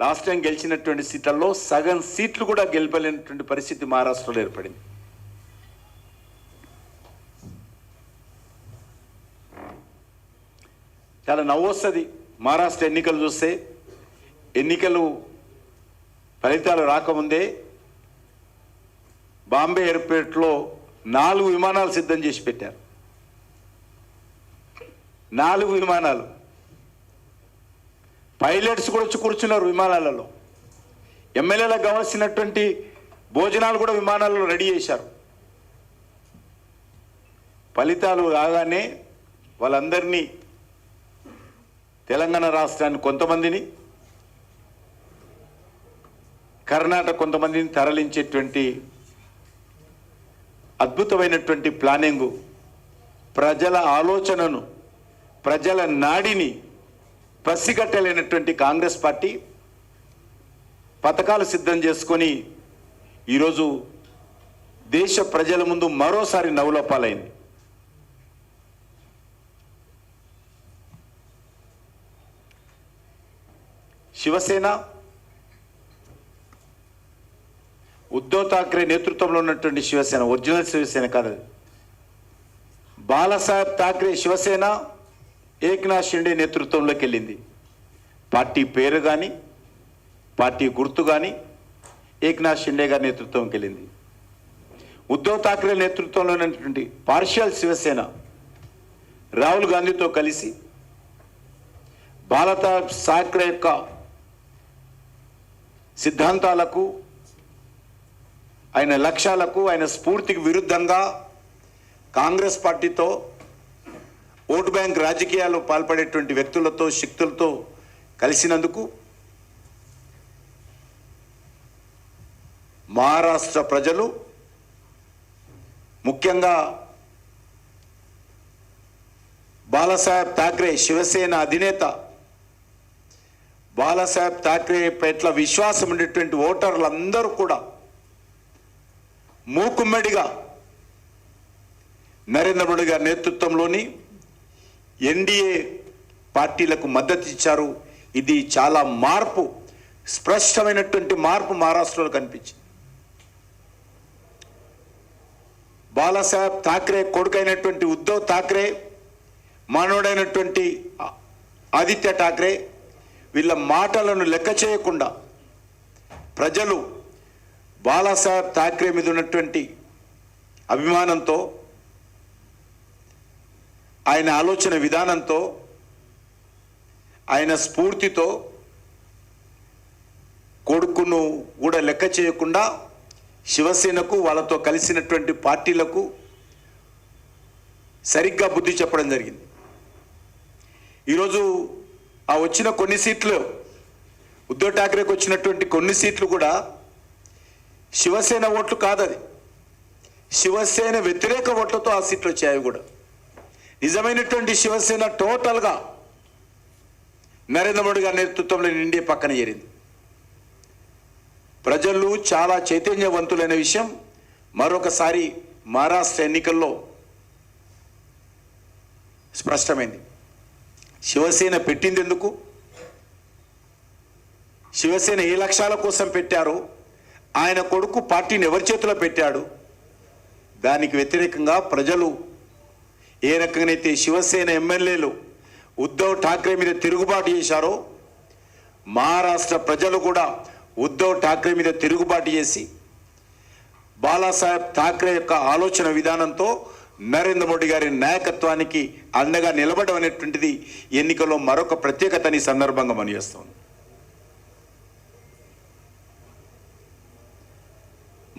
Last time గెలిచినటువంటి సీట్లలో సగం సీట్లు కూడా గెలపలేనటువంటి పరిస్థితి మహారాష్ట్రలో ఏర్పడింది. చాలా నవ్వు వస్తుంది మహారాష్ట్ర ఎన్నికలు చూస్తే. ఎన్నికలు ఫలితాలు రాకముందే బాంబే ఎయిర్పోర్ట్లో 4 విమానాలు సిద్ధం చేసి పెట్టారు. 4 విమానాలు. పైలట్స్ కూడా వచ్చి కూర్చున్నారు విమానాలలో. ఎమ్మెల్యేలకు కావాల్సినటువంటి భోజనాలు కూడా విమానాలలో రెడీ చేశారు. ఫలితాలు రాగానే వాళ్ళందరినీ, తెలంగాణ రాష్ట్రాన్ని కొంతమందిని, కర్ణాటక కొంతమందిని తరలించేటువంటి అద్భుతమైనటువంటి ప్లానింగు, ప్రజల ఆలోచనను, ప్రజల నాడిని పసిగట్టలేనటువంటి కాంగ్రెస్ పార్టీ పథకాలు సిద్ధం చేసుకొని ఈరోజు దేశ ప్రజల ముందు మరోసారి నవ్వులపాలైంది. శివసేన, ఉద్ధవ్ ఠాక్రే నేతృత్వంలో ఉన్నటువంటి శివసేన, ఒరిజినల్ శివసేన కాదు, బాలాసాహెబ్ ఠాక్రే శివసేన ఏక్నాథ్ షిండే నేతృత్వంలోకి వెళ్ళింది. పార్టీ పేరు కానీ, పార్టీ గుర్తు కానీ ఏక్నాథ్ షిండే గారి నేతృత్వంకి వెళ్ళింది. ఉద్ధవ్ ఠాక్రే నేతృత్వంలో ఉన్నటువంటి పార్షియల్ శివసేన రాహుల్ గాంధీతో కలిసి బాలాసాహెబ్ ఠాక్రే యొక్క సిద్ధాంతాలకు, ఆయన లక్ష్యాలకు, ఆయన స్ఫూర్తికి విరుద్ధంగా కాంగ్రెస్ పార్టీతో, ఓటు బ్యాంక్ రాజకీయాలు పాల్పడేటువంటి వ్యక్తులతో, శక్తులతో కలిసినందుకు మహారాష్ట్ర ప్రజలు, ముఖ్యంగా బాలాసాహెబ్ ఠాక్రే శివసేన అధినేత బాలాసాహెబ్ ఠాక్రే పట్ల విశ్వాసం ఉండేటువంటి ఓటర్లందరూ కూడా మూకుమ్మడిగా నరేంద్ర మోడీ గారి నేతృత్వంలోని ఎన్డీఏ పార్టీలకు మద్దతు ఇచ్చారు. ఇది చాలా మార్పు, స్పష్టమైనటువంటి మార్పు మహారాష్ట్రలో కనిపించింది. బాలాసాహెబ్ ఠాక్రే కొడుకైనటువంటి ఉద్ధవ్ ఠాక్రే, మానవుడైనటువంటి ఆదిత్య ఠాక్రే, వీళ్ళ మాటలను లెక్క చేయకుండా ప్రజలు బాలాసాహెబ్ ఠాక్రే మీద ఉన్నటువంటి అభిమానంతో, ఆయన ఆలోచన విధానంతో, ఆయన స్ఫూర్తితో కొడుకును కూడా లెక్క చేయకుండా శివసేనకు, వాళ్ళతో కలిసినటువంటి పార్టీలకు సరిగ్గా బుద్ధి చెప్పడం జరిగింది. ఈరోజు ఆ వచ్చిన కొన్ని సీట్లు, ఉద్ధవ్ ఠాక్రేకి వచ్చినటువంటి కొన్ని సీట్లు కూడా శివసేన ఓట్లు కాదది, శివసేన వ్యతిరేక ఓట్లతో ఆ సీట్లు వచ్చాయి. కూడా నిజమైనటువంటి శివసేన టోటల్గా నరేంద్ర మోడీ గారి నేతృత్వంలో ఎన్డీఏ పక్కన చేరింది. ప్రజలు చాలా చైతన్యవంతులైన విషయం మరొకసారి మహారాష్ట్ర ఎన్నికల్లో స్పష్టమైంది. శివసేన పెట్టింది ఎందుకు, శివసేన ఏ లక్ష్యాల కోసం పెట్టారో, ఆయన కొడుకు పార్టీని ఎవరి చేతిలో పెట్టాడు, దానికి వ్యతిరేకంగా ప్రజలు ఏ రకంగానైతే శివసేన ఎమ్మెల్యేలు ఉద్ధవ్ ఠాక్రే మీద తిరుగుబాటు చేశారో, మహారాష్ట్ర ప్రజలు కూడా ఉద్ధవ్ ఠాక్రే మీద తిరుగుబాటు చేసి బాలాసాహెబ్ ఠాక్రే యొక్క ఆలోచన విధానంతో నరేంద్ర మోడీ గారి నాయకత్వానికి అండగా నిలబడడం అనేటువంటిది ఎన్నికల్లో మరొక ప్రత్యేకతని సందర్భంగా మనయేస్తోంది.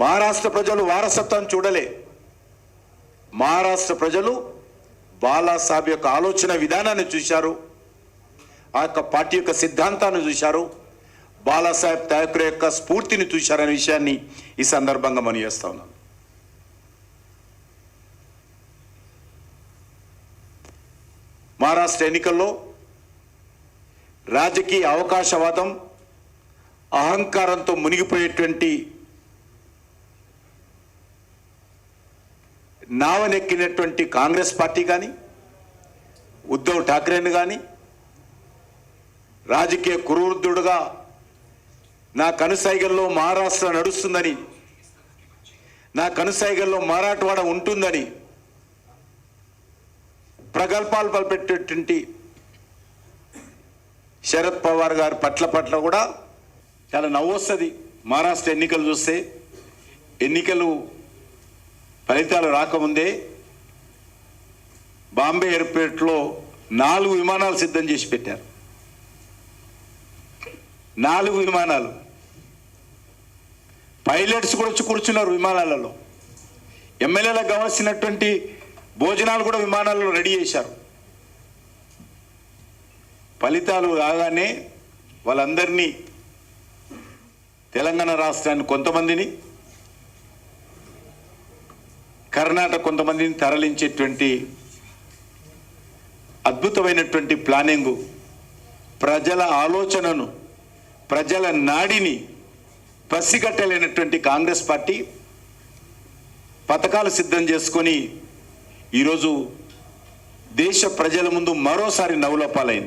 మహారాష్ట్ర ప్రజలు వారసత్వం చూడలే, మహారాష్ట్ర ప్రజలు బాలాసాహెబ్ యొక్క ఆలోచన విధానాన్ని చూశారు, ఆ యొక్క పార్టీ యొక్క సిద్ధాంతాన్ని చూశారు, బాలాసాహెబ్ ఠాక్రే యొక్క స్ఫూర్తిని చూశారనే విషయాన్ని ఈ సందర్భంగా మనం చేస్తా ఉన్నాం. మహారాష్ట్ర ఎన్నికల్లో రాజకీయ అవకాశవాదం, అహంకారంతో మునిగిపోయేటువంటి నావనెక్కినటువంటి కాంగ్రెస్ పార్టీ కానీ, ఉద్ధవ్ ఠాక్రేని కానీ, రాజకీయ కురువృద్ధుడుగా నా కనుసైగల్లో మహారాష్ట్ర నడుస్తుందని, నా కనుసైగల్లో మరాఠవాడ ఉంటుందని ప్రగల్భాలు పలిపెట్టేటువంటి శరద్ పవార్ గారి పట్ల కూడా చాలా నవ్వొస్తుంది. మహారాష్ట్ర ఎన్నికలు చూస్తే, ఎన్నికలు ఫలితాలు రాకముందే బాంబే ఎయిర్పోర్ట్లో 4 విమానాలు సిద్ధం చేసి పెట్టారు. 4 విమానాలు, పైలట్స్ కూడా వచ్చి కూర్చున్నారు విమానాలలో. ఎమ్మెల్యేలకు కావాల్సినటువంటి భోజనాలు కూడా విమానాలలో రెడీ చేశారు. ఫలితాలు రాగానే వాళ్ళందరినీ, తెలంగాణ రాష్ట్రాన్ని కొంతమందిని, కర్ణాటక కొంతమందిని తరలించేటువంటి అద్భుతమైనటువంటి ప్లానింగు, ప్రజల ఆలోచనను, ప్రజల నాడిని పసిగట్టలేనటువంటి కాంగ్రెస్ పార్టీ పథకాలు సిద్ధం చేసుకొని ఈరోజు దేశ ప్రజల ముందు మరోసారి నవ్వుల పాలైంది.